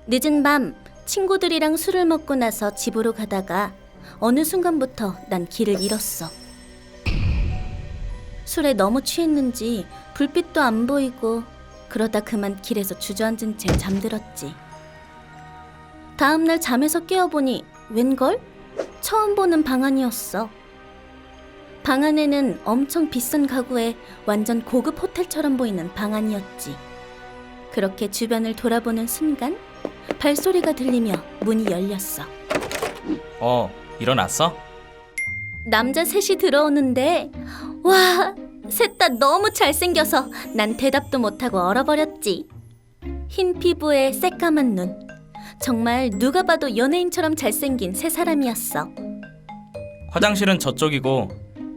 늦은 밤 친구들이랑 술을 먹고 나서 집으로 가다가 어느 순간부터 난 길을 잃었어. 술에 너무 취했는지 불빛도 안 보이고 그러다 그만 길에서 주저앉은 채 잠들었지. 다음날 잠에서 깨어보니 웬걸? 처음 보는 방 안이었어. 방 안에는 엄청 비싼 가구에 완전 고급 호텔처럼 보이는 방 안이었지. 그렇게 주변을 돌아보는 순간 발소리가 들리며 문이 열렸어. 일어났어? 남자 셋이 들어오는데 와, 셋 다 너무 잘생겨서 난 대답도 못하고 얼어버렸지. 흰 피부에 새까만 눈, 정말 누가 봐도 연예인처럼 잘생긴 세 사람이었어. 화장실은 저쪽이고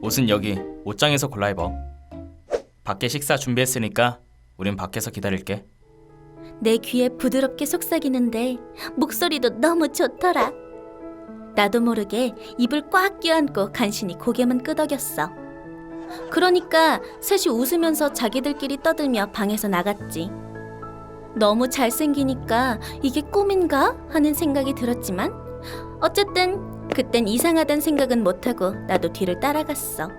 옷은 여기 옷장에서 골라 입어. 밖에 식사 준비했으니까 우린 밖에서 기다릴게. 내 귀에 부드럽게 속삭이는데 목소리도 너무 좋더라. 나도 모르게 입을 꽉 껴안고 간신히 고개만 끄덕였어. 그러니까 셋이 웃으면서 자기들끼리 떠들며 방에서 나갔지. 너무 잘생기니까 이게 꿈인가 하는 생각이 들었지만 어쨌든 그땐 이상하단 생각은 못하고 나도 뒤를 따라갔어.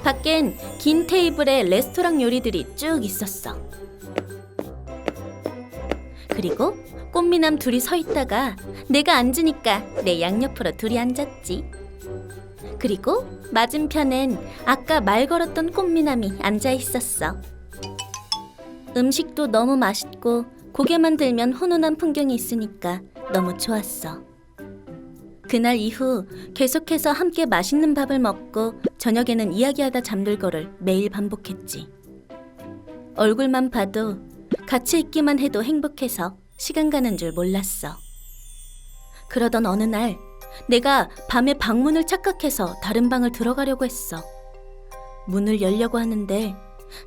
밖엔 긴 테이블에 레스토랑 요리들이 쭉 있었어. 그리고 꽃미남 둘이 서 있다가 내가 앉으니까 내 양옆으로 둘이 앉았지. 그리고 맞은편엔 아까 말 걸었던 꽃미남이 앉아 있었어. 음식도 너무 맛있고 고개만 들면 훈훈한 풍경이 있으니까 너무 좋았어. 그날 이후 계속해서 함께 맛있는 밥을 먹고 저녁에는 이야기하다 잠들 거를 매일 반복했지. 얼굴만 봐도 같이 있기만 해도 행복해서 시간 가는 줄 몰랐어. 그러던 어느 날 내가 밤에 방문을 착각해서 다른 방을 들어가려고 했어. 문을 열려고 하는데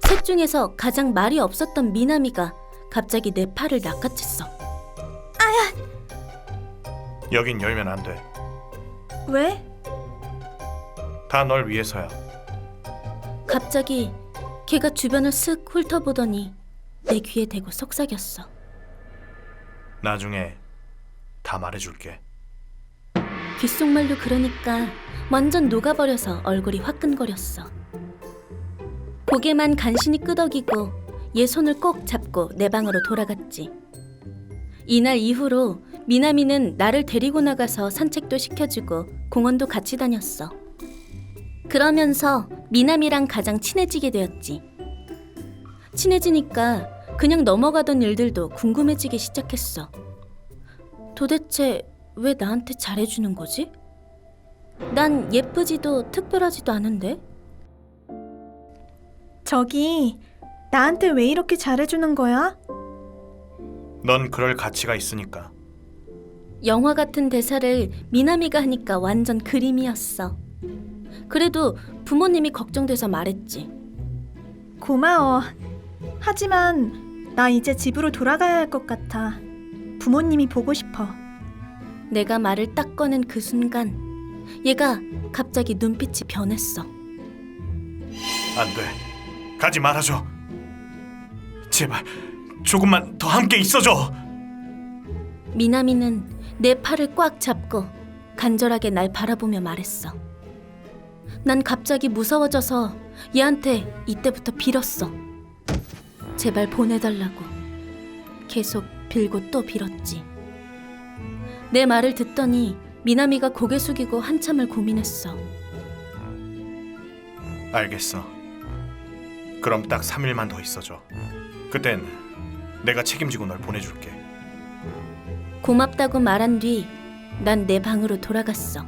셋 중에서 가장 말이 없었던 미나미가 갑자기 내 팔을 낚아챘어. 여긴 열면 안 돼. 왜? 다 널 위해서야. 갑자기 걔가 주변을 쓱 훑어보더니 내 귀에 대고 속삭였어. 나중에 다 말해줄게. 귓속말로 그러니까 완전 녹아버려서 얼굴이 화끈거렸어. 고개만 간신히 끄덕이고 얘 손을 꼭 잡고 내 방으로 돌아갔지. 이날 이후로 미나미는 나를 데리고 나가서 산책도 시켜주고 공원도 같이 다녔어. 그러면서 미나미랑 가장 친해지게 되었지. 친해지니까 그냥 넘어가던 일들도 궁금해지기 시작했어. 도대체 왜 나한테 잘해주는 거지? 난 예쁘지도 특별하지도 않은데? 저기, 나한테 왜 이렇게 잘해주는 거야? 넌 그럴 가치가 있으니까. 영화 같은 대사를 미나미가 하니까 완전 그림이었어. 그래도 부모님이 걱정돼서 말했지. 고마워. 하지만 나 이제 집으로 돌아가야 할 것 같아. 부모님이 보고 싶어. 내가 말을 딱 꺼낸 그 순간 얘가 갑자기 눈빛이 변했어. 안 돼. 가지 말아줘. 제발 조금만 더 함께 있어줘. 미나미는 내 팔을 꽉 잡고 간절하게 날 바라보며 말했어. 난 갑자기 무서워져서 얘한테 이때부터 빌었어. 제발 보내달라고. 계속 빌고 또 빌었지. 내 말을 듣더니 미나미가 고개 숙이고 한참을 고민했어. 알겠어. 그럼 딱 3일만 더 있어줘. 그땐 내가 책임지고 널 보내줄게. 고맙다고 말한 뒤 난 내 방으로 돌아갔어.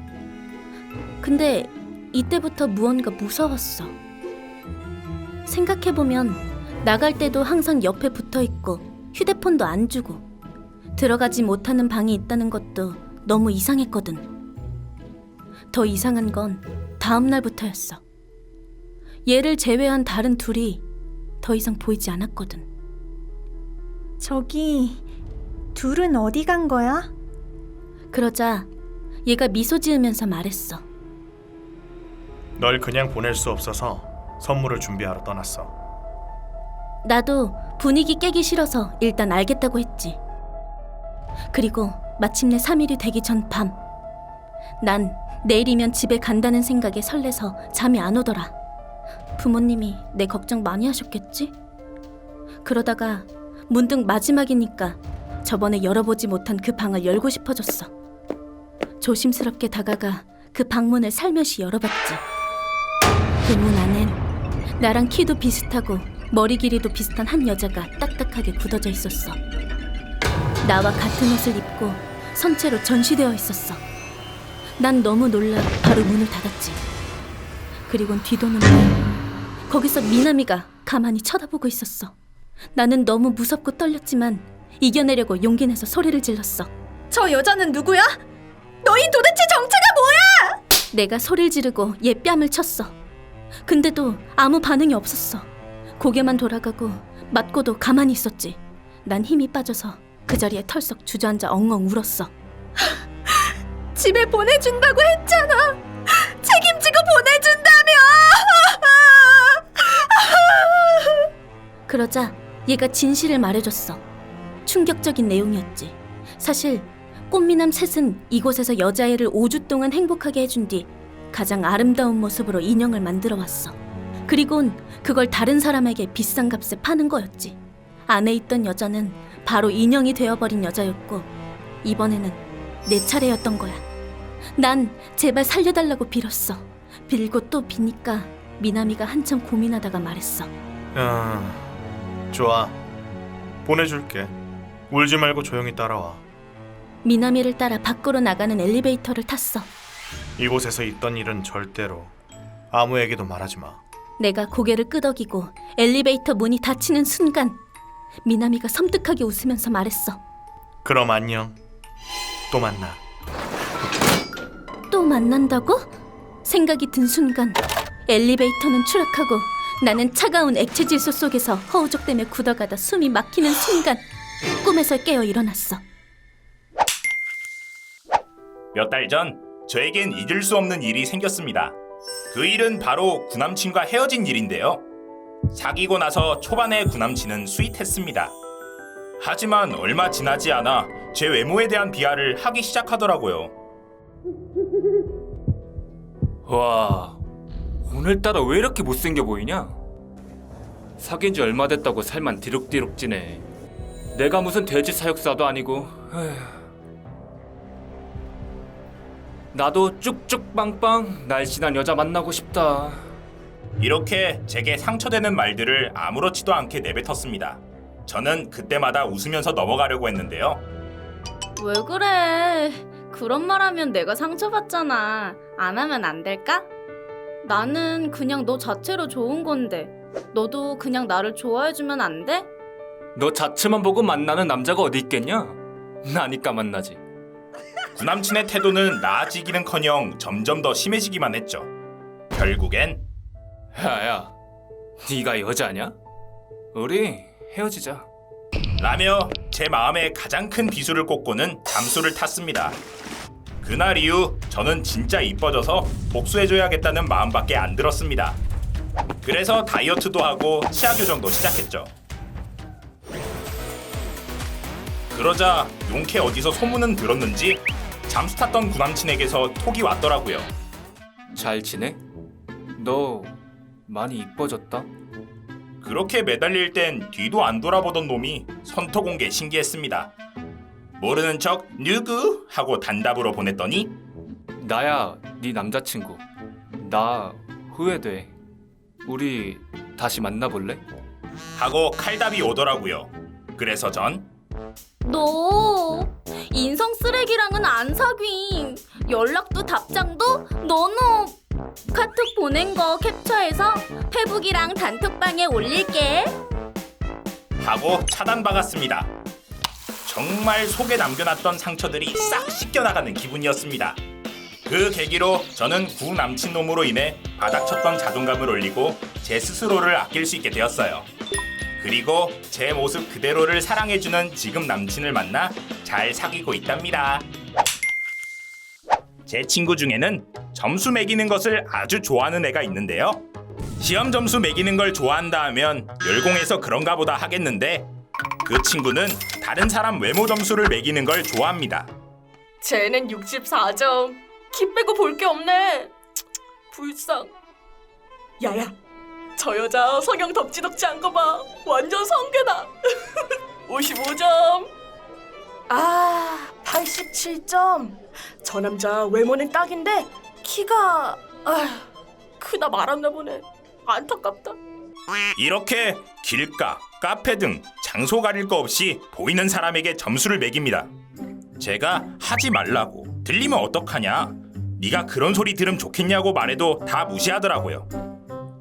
근데 이때부터 무언가 무서웠어. 생각해보면 나갈 때도 항상 옆에 붙어있고 휴대폰도 안 주고 들어가지 못하는 방이 있다는 것도 너무 이상했거든. 더 이상한 건 다음 날부터였어. 얘를 제외한 다른 둘이 더 이상 보이지 않았거든. 저기, 둘은 어디 간 거야? 그러자 얘가 미소 지으면서 말했어. 널 그냥 보낼 수 없어서 선물을 준비하러 떠났어. 나도 분위기 깨기 싫어서 일단 알겠다고 했지. 그리고 마침내 3일이 되기 전 밤. 난 내일이면 집에 간다는 생각에 설레서 잠이 안 오더라. 부모님이 내 걱정 많이 하셨겠지? 그러다가 문득 마지막이니까 저번에 열어보지 못한 그 방을 열고 싶어졌어. 조심스럽게 다가가 그 방문을 살며시 열어봤지. 그 문 안엔 나랑 키도 비슷하고 머리 길이도 비슷한 한 여자가 딱딱하게 굳어져 있었어. 나와 같은 옷을 입고 선체로 전시되어 있었어. 난 너무 놀라 바로 문을 닫았지. 그리곤 뒤도는데 거기서 미나미가 가만히 쳐다보고 있었어. 나는 너무 무섭고 떨렸지만 이겨내려고 용기 내서 소리를 질렀어. 저 여자는 누구야? 너희 도대체 정체가 뭐야? 내가 소리를 지르고 얘 뺨을 쳤어. 근데도 아무 반응이 없었어. 고개만 돌아가고 맞고도 가만히 있었지. 난 힘이 빠져서 그 자리에 털썩 주저앉아 엉엉 울었어. 집에 보내준다고 했잖아. 책임지고 보내준다며. 그러자 얘가 진실을 말해줬어. 충격적인 내용이었지. 사실 꽃미남 셋은 이곳에서 여자애를 5주 동안 행복하게 해준 뒤 가장 아름다운 모습으로 인형을 만들어 왔어. 그리곤 그걸 다른 사람에게 비싼 값에 파는 거였지. 안에 있던 여자는 바로 인형이 되어버린 여자였고 이번에는 내 차례였던 거야. 난 제발 살려달라고 빌었어. 빌고 또 비니까 미나미가 한참 고민하다가 말했어. 좋아. 보내줄게. 울지 말고 조용히 따라와. 미나미를 따라 밖으로 나가는 엘리베이터를 탔어. 이곳에서 있던 일은 절대로 아무에게도 말하지 마. 내가 고개를 끄덕이고 엘리베이터 문이 닫히는 순간 미나미가 섬뜩하게 웃으면서 말했어. 그럼 안녕. 또 만나. 또 만난다고? 생각이 든 순간 엘리베이터는 추락하고 나는 차가운 액체 질소 속에서 허우적대며 굳어가다 숨이 막히는 순간 꿈에서 깨어 일어났어. 몇 달 전 저에겐 잊을 수 없는 일이 생겼습니다. 그 일은 바로 구남친과 헤어진 일인데요. 사귀고 나서 초반에 구남친은 스윗했습니다. 하지만 얼마 지나지 않아 제 외모에 대한 비하를 하기 시작하더라고요. 와, 오늘따라 왜 이렇게 못생겨 보이냐? 사귄 지 얼마 됐다고 살만 디룩디룩 찌네. 내가 무슨 돼지 사육사도 아니고. 에휴. 나도 쭉쭉 빵빵 날씬한 여자 만나고 싶다. 이렇게 제게 상처되는 말들을 아무렇지도 않게 내뱉었습니다. 저는 그때마다 웃으면서 넘어가려고 했는데요. 왜 그래? 그런 말 하면 내가 상처받잖아. 안 하면 안 될까? 나는 그냥 너 자체로 좋은 건데 너도 그냥 나를 좋아해주면 안 돼? 너 자체만 보고 만나는 남자가 어디 있겠냐? 나니까 만나지. 구남친의 태도는 나아지기는커녕 점점 더 심해지기만 했죠. 결국엔 야야, 네가 여자냐? 우리 헤어지자. 라며 제 마음에 가장 큰 비수를 꽂고는 잠수를 탔습니다. 그날 이후 저는 진짜 이뻐져서 복수해줘야겠다는 마음밖에 안 들었습니다. 그래서 다이어트도 하고 치아 교정도 시작했죠. 그러자 용케 어디서 소문은 들었는지 잠수 탔던 구남친에게서 톡이 왔더라고요. 잘 지내? 너 많이 이뻐졌다? 그렇게 매달릴 땐 뒤도 안 돌아보던 놈이 선톡 온 게 신기했습니다. 모르는 척 누구? 하고 단답으로 보냈더니 나야, 네 남자친구. 나 후회돼. 우리 다시 만나볼래? 하고 칼답이 오더라고요. 그래서 전 너 인성 쓰레기랑은 안 사귐. 연락도 답장도 너너 카톡 보낸 거 캡처해서 페북이랑 단톡방에 올릴게. 하고 차단박았습니다. 정말 속에 남겨놨던 상처들이 싹 씻겨나가는 기분이었습니다. 그 계기로 저는 구 남친 놈으로 인해 바닥쳤던 자존감을 올리고 제 스스로를 아낄 수 있게 되었어요. 그리고 제 모습 그대로를 사랑해주는 지금 남친을 만나 잘 사귀고 있답니다. 제 친구 중에는 점수 매기는 것을 아주 좋아하는 애가 있는데요. 시험 점수 매기는 걸 좋아한다 하면 열공해서 그런가 보다 하겠는데 그 친구는 다른 사람 외모 점수를 매기는 걸 좋아합니다. 쟤는 64점. 키 빼고 볼 게 없네. 불쌍. 야야, 저 여자 성형 덕지덕지 한 거 봐. 완전 성괴다. 55점. 아, 87점. 저 남자 외모는 딱인데 키가 크다 말았나 보네. 안타깝다. 이렇게 길가, 카페 등 장소 가릴 거 없이 보이는 사람에게 점수를 매깁니다. 제가 하지 말라고, 들리면 어떡하냐, 네가 그런 소리 들으면 좋겠냐고 말해도 다 무시하더라고요.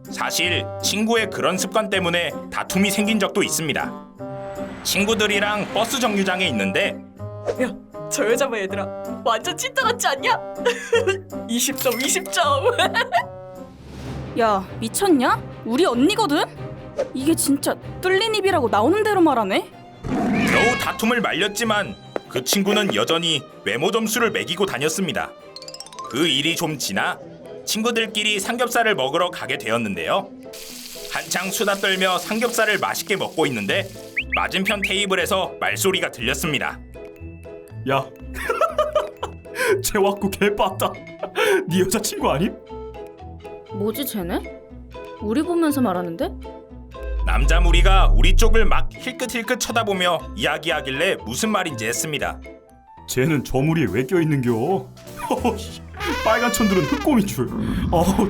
사실 친구의 그런 습관 때문에 다툼이 생긴 적도 있습니다. 친구들이랑 버스 정류장에 있는데 야, 저 여자 봐 얘들아. 완전 찐따 같지 않냐? 20점, 20점. 야, 미쳤냐? 우리 언니거든? 이게 진짜 뚫린 입이라고 나오는 대로 말하네? 겨우 다툼을 말렸지만 그 친구는 여전히 외모 점수를 매기고 다녔습니다. 그 일이 좀 지나 친구들끼리 삼겹살을 먹으러 가게 되었는데요. 한창 수다 떨며 삼겹살을 맛있게 먹고 있는데 맞은편 테이블에서 말소리가 들렸습니다. 야, 쟤 왔고 개빠다. 네 여자친구 아님? 뭐지 쟤네? 우리 보면서 말하는데? 남자 무리가 우리 쪽을 막 힐끗힐끗 쳐다보며 이야기하길래 무슨 말인지 했습니다. 쟤는 저 무리에 왜 껴있는겨? 빨간 천들은 흑곰인 줄.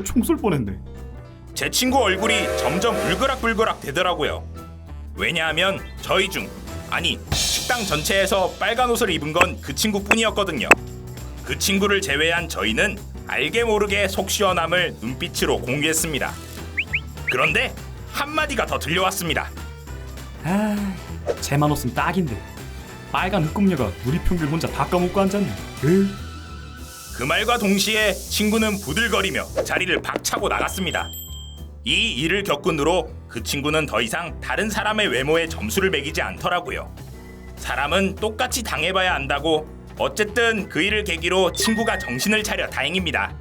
총 쏠 뻔했네. 제 친구 얼굴이 점점 울그락불그락 되더라고요. 왜냐하면 저희 중, 아니 식당 전체에서 빨간 옷을 입은 건 그 친구뿐이었거든요. 그 친구를 제외한 저희는 알게 모르게 속 시원함을 눈빛으로 공유했습니다. 그런데 한마디가 더 들려왔습니다. 쟤만 없으면 딱인데. 빨간 흑곰녀가 우리 평균 혼자 다 까먹고 앉았네. 으. 그 말과 동시에 친구는 부들거리며 자리를 박차고 나갔습니다. 이 일을 겪은 후로 그 친구는 더 이상 다른 사람의 외모에 점수를 매기지 않더라고요. 사람은 똑같이 당해봐야 안다고. 어쨌든 그 일을 계기로 친구가 정신을 차려 다행입니다.